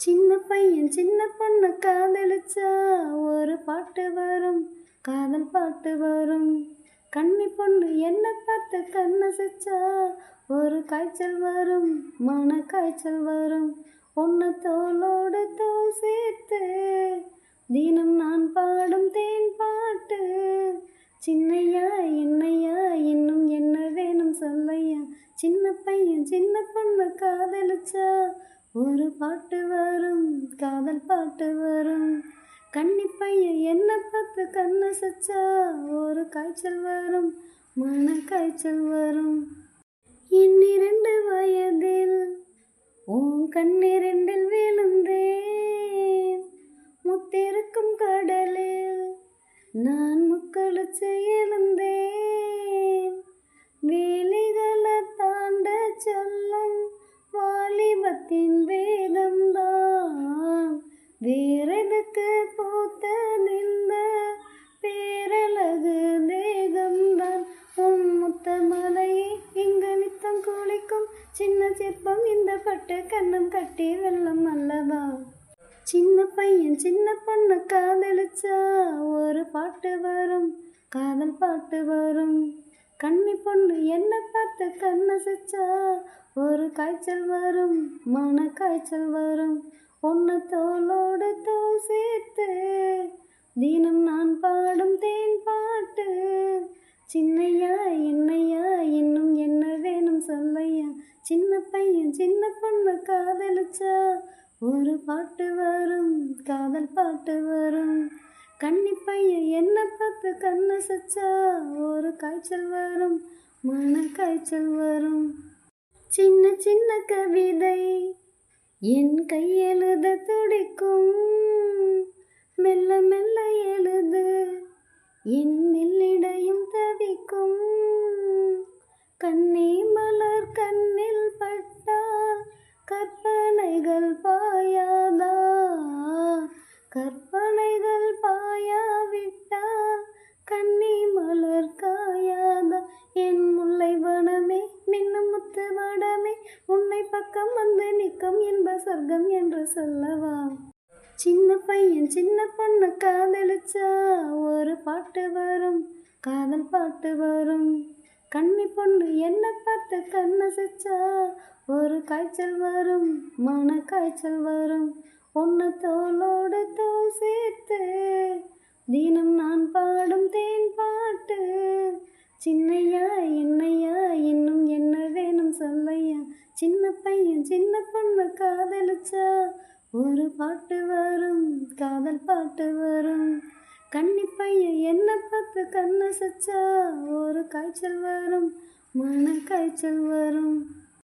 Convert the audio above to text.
சின்ன பையன் சின்ன பொண்ணு காதலிச்சா ஒரு பாட்டு வரும், காதல் பாட்டு வரும். கன்னி பொண்ணு என்ன பார்த்து கண்ணசைச்சா ஒரு காய்ச்சல் வரும், மன காய்ச்சல் வரும். பொண்ணு தோளோடு தோள் சேர்த்து தினம் நான் பாடும் தேன் பாட்டு. சின்னையா என்னையா இன்னும் என்ன வேணும் சொல்லையா. சின்ன பையன் சின்ன பொண்ணு காதலிச்சா ஒரு பாட்டு வரும், காதல் பாட்டு வரும். கன்னி பையன் என்ன பார்த்து கண்ணசைச்சா ஒரு காய்ச்சல் வரும், மன காய்ச்சல் வரும். இன்னிரண்டு வயதில் உன் கண்ணிரண்டில் விழுந்தேன், முத்திருக்கும் கடலில் நான் முக்களிச்சு எழுந்தேன். வேலிகளை தாண்ட சொல்லும் வாலிபத்தின் வேகம்தான், வேறெதுக்கு பூத்த நின்ற பேரழகு தேகம்தான். உன் முத்த மலையை இங்கு நித்தம் குளிக்கும் சின்ன சிற்பம் இந்த பட்டு கண்ணம் கட்டி வெள்ளம் அல்லவா. சின்ன பையன் சின்ன பொண்ணு காதலிச்சா ஒரு பாட்டு வரும், காதல் பாட்டு வரும். கன்னி பொண்ணு என்ன பார்த்து கண்ணசைச்சா ஒரு காய்ச்சல் வரும், மன காய்ச்சல் வரும். பொண்ணு தோளோடு தோள் சேர்த்து தினம் நான் பாடும் தேன் பாட்டு. சின்னையா என்னையா இன்னும் என்ன வேணும் சொல்லையா. சின்ன பையன் சின்ன பொண்ணு காதலிச்சா ஒரு பாட்டு வரும், காதல் பாட்டு வரும். கன்னி பையன் என்ன பார்த்து கண்ணசைச்சா ஒரு காய்ச்சல் வரும், மன காய்ச்சல் வரும். சின்ன சின்ன கவிதை என் கையெழுத துடிக்கும், மெல்ல மெல்ல எழுது என் மெல்லிடையும் தவிக்கும். கண்ணே மலர் கண்ணில் பட்டால் கற்பனைகள் பாயாதா, கற்பனைகள் பாயாவிட்டால் கண்ணி மலர் காயாதா. என் முல்லை வனமே மின்னும் முத்து வடமே உன்னை பக்கம் வந்து நிற்கும் என்ப சொர்க்கம் என்று சொல்லவா. சின்ன பையன் சின்ன பொண்ணு காதலிச்சா ஒரு பாட்டு வரும், காதல் பாட்டு வரும். கன்னி பொண்ணு என்ன பார்த்து கண்ணசைச்சா ஒரு காய்ச்சல் வரும், மன காய்ச்சல் வரும். பொண்ணு தோளோடு தோள் சேர்த்து தினம் நான் பாடும் தேன் பாட்டு. சின்னையா என்னையா இன்னும் என்ன வேணும் சொல்லையா. சின்ன பையன் சின்ன பொண்ணு காதலிச்சா ஒரு பாட்டு வரும், காதல் பாட்டு வரும். கன்னி பையன் என்ன பார்த்து கண்ணசைச்சா ஒரு காய்ச்சல் வரும், மன காய்ச்சல் வரும்.